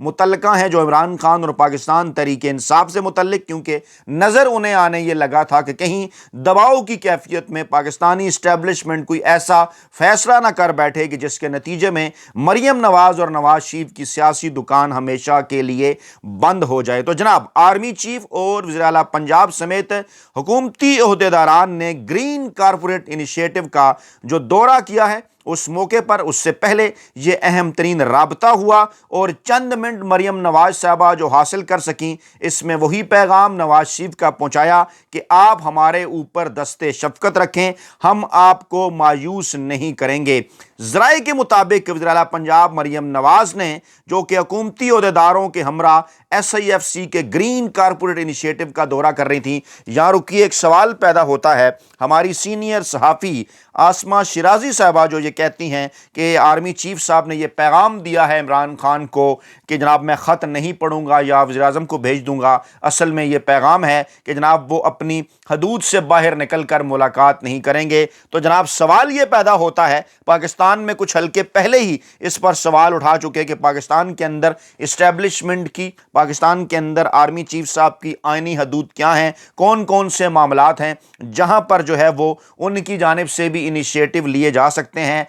متعلقہ ہیں جو عمران خان اور پاکستان تحریک انصاف سے متعلق، کیونکہ نظر انہیں آنے یہ لگا تھا کہ کہیں دباؤ کی کیفیت میں پاکستانی اسٹیبلشمنٹ کوئی ایسا فیصلہ نہ کر بیٹھے کہ جس کے نتیجے میں مریم نواز اور نواز شریف کی سیاسی دکان ہمیشہ کے لیے بند ہو جائے۔ تو جناب آرمی چیف اور وزیر اعلیٰ پنجاب سمیت حکومتی عہدیداران نے گرین کارپوریٹ انیشیٹو کا جو دورہ کیا ہے، اس موقع پر اس سے پہلے یہ اہم ترین رابطہ ہوا اور چند منٹ مریم نواز صاحبہ جو حاصل کر سکیں، اس میں وہی پیغام نواز شریف کا پہنچایا کہ آپ ہمارے اوپر دست شفقت رکھیں، ہم آپ کو مایوس نہیں کریں گے۔ ذرائع کے مطابق وزیر اعلیٰ پنجاب مریم نواز نے جو کہ حکومتی عہدیداروں کے ہمراہ SIFC کے گرین کارپوریٹ انیشیٹو کا دورہ کر رہی تھیں، یہاں رکیے ایک سوال پیدا ہوتا ہے۔ ہماری سینئر صحافی آسمہ شیرازی صاحبہ جو یہ کہتی ہیں کہ آرمی چیف صاحب نے یہ پیغام دیا ہے عمران خان کو کہ جناب میں خط نہیں پڑھوں گا یا وزیر اعظم کو بھیج دوں گا، اصل میں یہ پیغام ہے کہ جناب وہ اپنی حدود سے باہر نکل کر ملاقات نہیں کریں گے۔ تو جناب سوال یہ پیدا ہوتا ہے، پاکستان میں کچھ حلقے پہلے ہی اس پر سوال اٹھا چکے کہ پاکستان کے اندر اسٹیبلشمنٹ کی، پاکستان کے اندر آرمی چیف صاحب کی آئینی حدود کیا ہیں، کون کون سے معاملات ہیں جہاں پر جو ہے وہ ان کی جانب سے بھی انیشیٹو لیے جا سکتے ہیں۔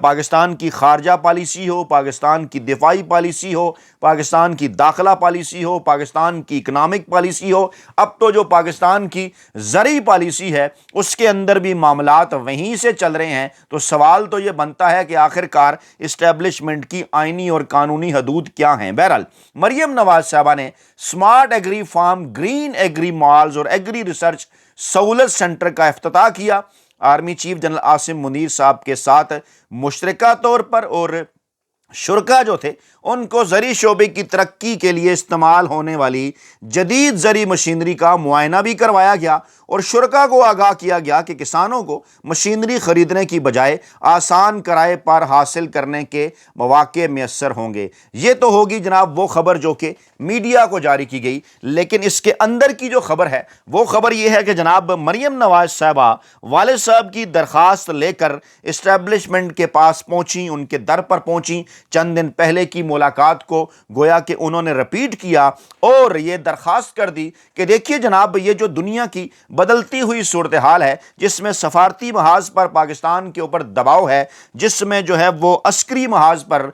پاکستان کی خارجہ پالیسی ہو، پاکستان کی دفاعی پالیسی ہو، پاکستان کی داخلہ پالیسی ہو، پاکستان کی اکنامک پالیسی ہو، اب تو جو پاکستان کی زرعی پالیسی ہے اس کے اندر بھی معاملات وہیں سے چل رہے ہیں۔ تو سوال تو یہ بنتا ہے کہ آخر کار اسٹیبلشمنٹ کی آئینی اور قانونی حدود کیا ہیں۔ بہرحال مریم نواز صاحبہ نے smart agri farm, green agri malls اور ایگری ریسرچ سہولت سینٹر کا افتتاح کیا۔ Army chief general Asim Munir صاحب کے ساتھ مشترکہ طور پر اور شرکا جو تھے ان کو زرعی شعبے کی ترقی کے لیے استعمال ہونے والی جدید زرعی مشینری کا معائنہ بھی کروایا گیا اور شرکا کو آگاہ کیا گیا کہ کسانوں کو مشینری خریدنے کی بجائے آسان کرائے پر حاصل کرنے کے مواقع میسر ہوں گے۔ یہ تو ہوگی جناب وہ خبر جو کہ میڈیا کو جاری کی گئی، لیکن اس کے اندر کی جو خبر ہے وہ خبر یہ ہے کہ جناب مریم نواز صاحبہ والد صاحب کی درخواست لے کر اسٹیبلشمنٹ کے پاس پہنچیں، ان کے در پر پہنچیں۔ چند دن پہلے کی ملاقات کو گویا کہ انہوں نے رپیٹ کیا اور یہ درخواست کر دی کہ دیکھیے جناب یہ جو دنیا کی بدلتی ہوئی صورتحال ہے، جس میں سفارتی محاذ پر پاکستان کے اوپر دباؤ ہے، جس میں جو ہے وہ عسکری محاذ پر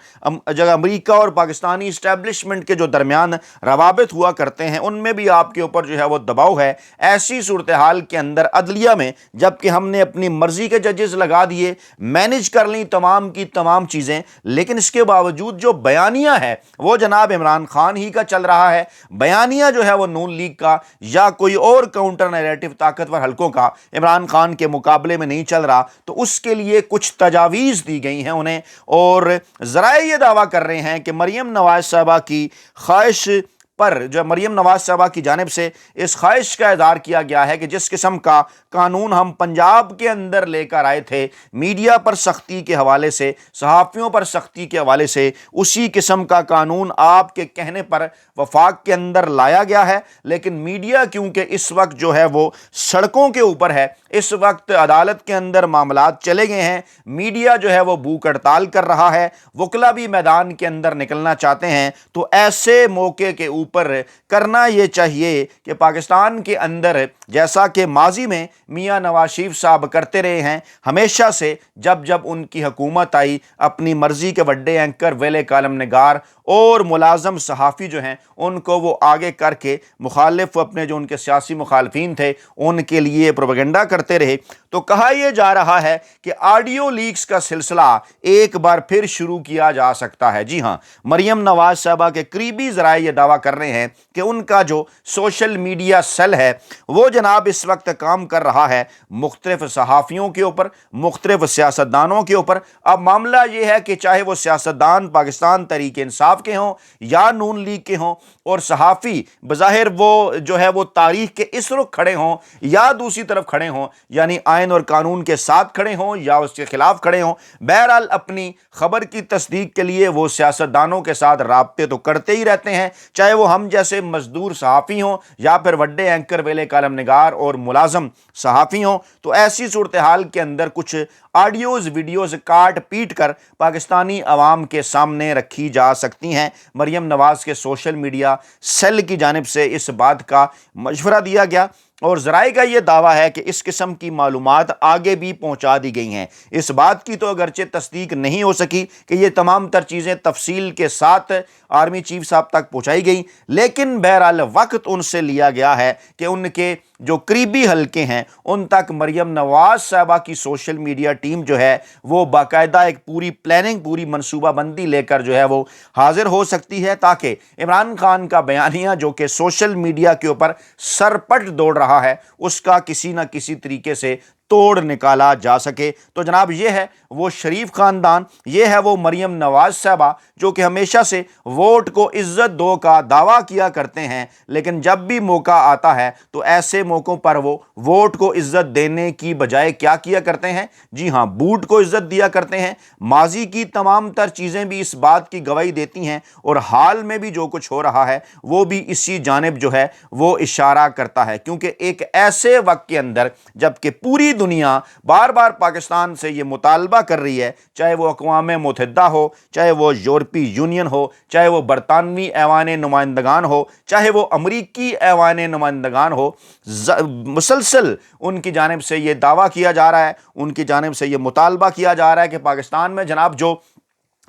جگہ امریکہ اور پاکستانی اسٹیبلشمنٹ کے جو درمیان روابط ہوا کرتے ہیں ان میں بھی آپ کے اوپر جو ہے وہ دباؤ ہے۔ ایسی صورتحال کے اندر عدلیہ میں جب کہ ہم نے اپنی مرضی کے ججز لگا دیے، مینج کر لیں تمام کی تمام چیزیں، لیکن اس کے باوجود جو بیانیہ ہے وہ جناب عمران خان ہی کا چل رہا ہے، بیانیہ جو ہے وہ نون لیگ کا یا کوئی اور کاؤنٹر نیریٹو طاقتور حلقوں کا عمران خان کے مقابلے میں نہیں چل رہا، تو اس کے لیے کچھ تجاویز دی گئی ہیں انہیں، اور ذرائع یہ دعویٰ کر رہے ہیں کہ مریم نواز صاحبہ کی خواہش پر جو مریم نواز صاحبہ کی جانب سے اس خواہش کا اظہار کیا گیا ہے کہ جس قسم کا قانون ہم پنجاب کے اندر لے کر آئے تھے میڈیا پر سختی کے حوالے سے، صحافیوں پر سختی کے حوالے سے، اسی قسم کا قانون آپ کے کہنے پر وفاق کے اندر لایا گیا ہے، لیکن میڈیا کیونکہ اس وقت جو ہے وہ سڑکوں کے اوپر ہے، اس وقت عدالت کے اندر معاملات چلے گئے ہیں، میڈیا جو ہے وہ بھوک ہڑتال کر رہا ہے، وکلا بھی میدان کے اندر نکلنا چاہتے ہیں، تو ایسے موقع کے اوپر کرنا یہ چاہیے کہ پاکستان کے اندر جیسا کہ ماضی میں میاں نواز شریف صاحب کرتے رہے ہیں، ہمیشہ سے جب ان کی حکومت آئی اپنی مرضی کے بڑے اینکر، ویلے کالم نگار اور ملازم صحافی جو ہیں ان کو وہ آگے کر کے مخالف اپنے جو ان کے سیاسی مخالفین تھے ان کے لیے پروپیگنڈا کرتے رہے۔ تو کہا یہ جا رہا ہے کہ آڈیو لیکس کا سلسلہ ایک بار پھر شروع کیا جا سکتا ہے۔ جی ہاں، مریم نواز صاحبہ کے قریبی ذرائع یہ دعویٰ کر رہے ہیں کہ ان کا جو سوشل میڈیا سیل ہے وہ جناب اس وقت کام کر رہا ہے مختلف صحافیوں کے اوپر، مختلف سیاستدانوں کے اوپر۔ اب معاملہ یہ ہے کہ چاہے وہ سیاستدان پاکستان تحریک انصاف کے ہوں یا نون لیگ کے ہوں، اور صحافی بظاہر وہ جو ہے وہ تاریخ کے اس رخ کھڑے ہوں یا دوسری طرف کھڑے ہوں، یعنی آئین اور قانون کے ساتھ کھڑے ہوں یا اس کے خلاف کھڑے ہوں، بہرحال اپنی خبر کی تصدیق کے لیے وہ سیاستدانوں کے ساتھ رابطے تو کرتے ہی رہتے ہیں، چاہے وہ ہم جیسے مزدور صحافی ہوں یا پھر وڈے اینکر، ویلے کالم نگار اور ملازم صحافی ہوں۔ تو ایسی صورتحال کے اندر کچھ آڈیوز، ویڈیوز کاٹ پیٹ کر پاکستانی عوام کے سامنے رکھی جا سکتی دیتی ہیں مریم نواز کے سوشل میڈیا سیل کی جانب سے اس بات کا مشورہ دیا گیا اور ذرائع کا یہ دعویٰ ہے کہ اس قسم کی معلومات آگے بھی پہنچا دی گئی ہیں۔ اس بات کی تو اگرچہ تصدیق نہیں ہو سکی کہ یہ تمام تر چیزیں تفصیل کے ساتھ آرمی چیف صاحب تک پہنچائی گئیں، لیکن بہرحال وقت ان سے لیا گیا ہے کہ ان کے جو قریبی حلقے ہیں ان تک مریم نواز صاحبہ کی سوشل میڈیا ٹیم جو ہے وہ باقاعدہ ایک پوری پلاننگ، پوری منصوبہ بندی لے کر جو ہے وہ حاضر ہو سکتی ہے، تاکہ عمران خان کا بیانیہ جو کہ سوشل میڈیا کے اوپر سرپٹ دوڑ رہا ہے اس کا کسی نہ کسی طریقے سے توڑ نکالا جا سکے۔ تو جناب یہ ہے وہ شریف خاندان، یہ ہے وہ مریم نواز صاحبہ جو کہ ہمیشہ سے ووٹ کو عزت دو کا دعویٰ کیا کرتے ہیں، لیکن جب بھی موقع آتا ہے تو ایسے موقعوں پر وہ ووٹ کو عزت دینے کی بجائے کیا کیا کرتے ہیں؟ جی ہاں، بوٹ کو عزت دیا کرتے ہیں۔ ماضی کی تمام تر چیزیں بھی اس بات کی گواہی دیتی ہیں اور حال میں بھی جو کچھ ہو رہا ہے وہ بھی اسی جانب جو ہے وہ اشارہ کرتا ہے، کیونکہ ایک ایسے وقت کے اندر جب کہ پوری دنیا بار بار پاکستان سے یہ مطالبہ کر رہی ہے، چاہے وہ اقوام متحدہ ہو، چاہے وہ یورپی یونین ہو، چاہے وہ برطانوی ایوان نمائندگان ہو، چاہے وہ امریکی ایوان نمائندگان ہو، مسلسل ان کی جانب سے یہ دعویٰ کیا جا رہا ہے، ان کی جانب سے یہ مطالبہ کیا جا رہا ہے کہ پاکستان میں جناب جو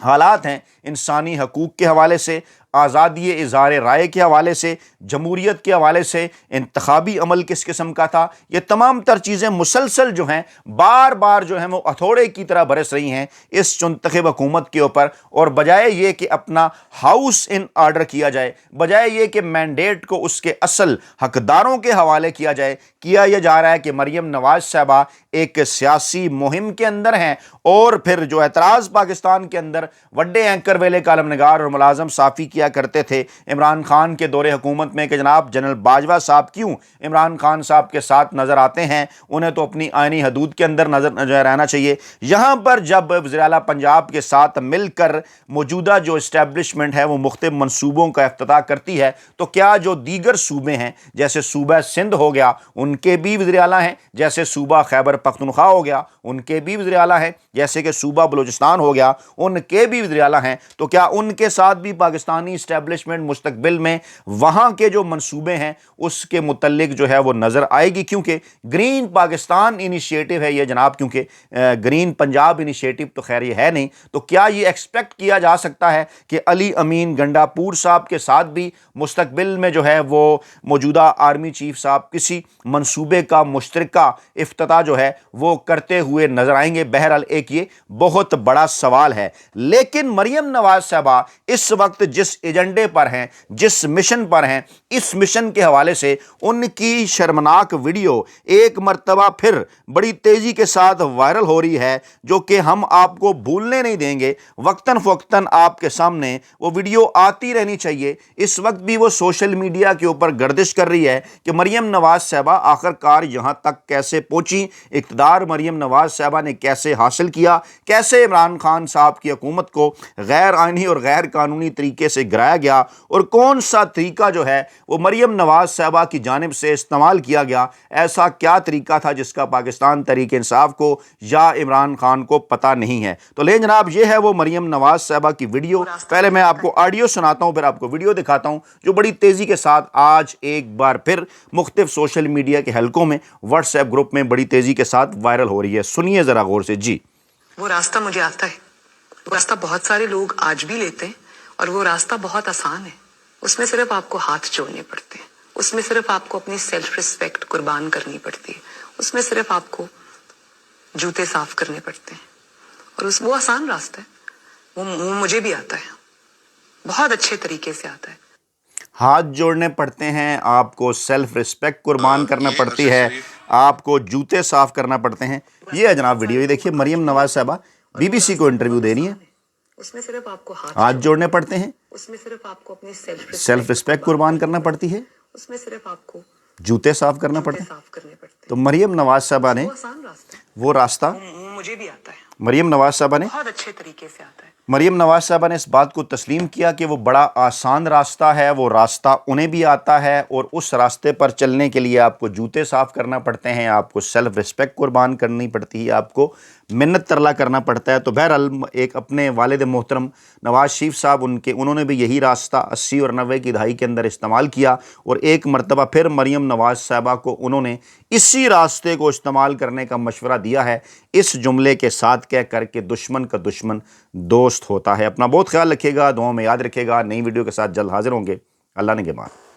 حالات ہیں انسانی حقوق کے حوالے سے، آزادی اظہار رائے کے حوالے سے، جمہوریت کے حوالے سے، انتخابی عمل کس قسم کا تھا، یہ تمام تر چیزیں مسلسل جو ہیں بار بار جو ہیں وہ ہتھوڑے کی طرح برس رہی ہیں اس چنتخب حکومت کے اوپر، اور بجائے یہ کہ اپنا ہاؤس ان آرڈر کیا جائے، بجائے یہ کہ مینڈیٹ کو اس کے اصل حقداروں کے حوالے کیا جائے، کیا یہ جا رہا ہے کہ مریم نواز صاحبہ ایک سیاسی مہم کے اندر ہیں، اور پھر جو اعتراض پاکستان کے اندر وڈے اینکر ویلے کالم نگار اور ملازم صحافی کیا کرتے تھے عمران خان کے دور حکومت میں کہ جناب جنرل باجوہ صاحب کیوں عمران خان صاحب کے ساتھ نظر آتے ہیں، انہیں تو اپنی آئینی حدود کے اندر نظر رہنا چاہیے۔ یہاں پر جب وزیر اعلیٰ پنجاب کے ساتھ مل کر موجودہ جو اسٹیبلشمنٹ ہے وہ مختلف منصوبوں کا افتتاح کرتی ہے، تو کیا جو دیگر صوبے ہیں جیسے صوبہ سندھ ہو گیا ان کے بھی وزیر اعلیٰ ہیں، جیسے صوبہ خیبر پختونخوا ہو گیا ان کے بھی وزیر اعلیٰ ہیں، جیسے کہ صوبہ بلوچستان ہو گیا ان کے بھی وزیر اعلیٰ ہیں، تو کیا ان کے ساتھ بھی پاکستانی اسٹیبلشمنٹ مستقبل میں وہاں کے جو منصوبے ہیں اس کے متعلق جو ہے وہ نظر آئے گی؟ کیونکہ گرین پاکستان انیشیٹو ہے یہ جناب، کیونکہ گرین پنجاب انیشیٹو تو خیر یہ ہے نہیں، تو کیا یہ ایکسپیکٹ کیا جا سکتا ہے کہ علی امین گنڈا پور صاحب کے ساتھ بھی مستقبل میں جو ہے وہ موجودہ آرمی چیف صاحب کسی منصوبے کا مشترکہ افتتاح جو ہے وہ کرتے ہوئے نظر آئیں گے؟ بہرحال ایک یہ بہت بڑا سوال ہے۔ لیکن مریم نواز صاحبہ اس وقت جس ایجنڈے پر ہیں، جس مشن پر ہیں، اس مشن کے حوالے سے ان کی شرمناک ویڈیو ایک مرتبہ پھر بڑی تیزی کے ساتھ وائرل ہو رہی ہے، جو کہ ہم آپ کو بھولنے نہیں دیں گے، وقتاً فوقتاً آپ کے سامنے وہ ویڈیو آتی رہنی چاہیے۔ اس وقت بھی وہ سوشل میڈیا کے اوپر گردش کر رہی ہے کہ مریم نواز صاحبہ آخر کار یہاں تک کیسے پہنچی، اقتدار مریم نواز صاحبہ نے کیسے حاصل کیا، کیسے عمران خان صاحب کی حکومت کو غیر آئینی اور غیر قانونی طریقے سے گرایا گیا، اور کون سا طریقہ جو ہے وہ مریم نواز صاحبہ کی جانب سے استعمال کیا گیا، ایسا کیا طریقہ تھا جس کا پاکستان تحریک انصاف کو یا عمران خان کو پتہ نہیں ہے۔ تو لے جناب یہ ہے وہ مریم نواز صاحبہ کی ویڈیو۔ پہلے میں آپ کو آڈیو سناتا ہوں، پھر آپ کو ویڈیو دکھاتا ہوں، جو بڑی تیزی کے ساتھ آج ایک بار پھر مختلف سوشل میڈیا کے حلقوں میں، واٹس ایپ گروپ میں بڑی تیزی کے ساتھ وائرل ہو رہی ہے۔ سنیے ذرا غور سے۔ جی، وہ راستہ مجھے آتا ہے، وہ راستہ بہت سارے لوگ آج بھی لیتے ہیں، اور وہ راستہ بہت آسان ہے۔ اس میں صرف آپ کو ہاتھ جوڑنے پڑتے ہیں، اس میں صرف آپ کو اپنی سیلف ریسپیکٹ قربان کرنی پڑتی ہے، اس میں صرف آپ کو جوتے صاف کرنے پڑتے ہیں، اور وہ آسان راستہ ہے، وہ مجھے بھی آتا ہے، بہت اچھے طریقے سے آتا ہے۔ ہاتھ جوڑنے پڑتے ہیں، آپ کو سیلف رسپیکٹ قربان کرنا پڑتی ہے، آپ کو جوتے صاف کرنا پڑتے ہیں۔ یہ ہے جناب ویڈیو، یہ دیکھیے مریم نواز صاحبہ بی بی سی کو انٹرویو دے رہی ہیں۔ اس میں صرف آپ کو ہاتھ جوڑنے پڑتے ہیں، اس میں صرف آپ کو اپنی سیلف رسپیکٹ قربان کرنا پڑتی ہے، اس میں صرف آپ کو جوتے صاف کرنا پڑتے ہیں۔ صاف کرنے پڑتے ہیں۔ تو مریم نواز صاحبہ نے وہ آسان راستہ ہے، وہ راستہ وہ مجھے بھی آتا ہے، مریم نواز صاحبہ نے بہت اچھے طریقے سے آتا ہے۔ مریم نواز صاحبہ نے اس بات کو تسلیم کیا کہ وہ بڑا آسان راستہ ہے، وہ راستہ انہیں بھی آتا ہے، اور اس راستے پر چلنے کے لیے آپ کو جوتے صاف کرنا پڑتے ہیں، آپ کو سیلف رسپیکٹ قربان کرنی پڑتی ہے، آپ کو منت ترلا کرنا پڑتا ہے۔ تو بہرحال ایک اپنے والد محترم نواز شریف صاحب انہوں نے بھی یہی راستہ 80 اور 90 کی دہائی کے اندر استعمال کیا، اور ایک مرتبہ پھر مریم نواز صاحبہ کو انہوں نے اسی راستے کو استعمال کرنے کا مشورہ دیا ہے، اس جملے کے ساتھ کہہ کر کے دشمن کا دشمن دوست ہوتا ہے۔ اپنا بہت خیال رکھیے گا، دعاؤں میں یاد رکھیے گا۔ نئی ویڈیو کے ساتھ جلد حاضر ہوں گے۔ اللہ نگہبان۔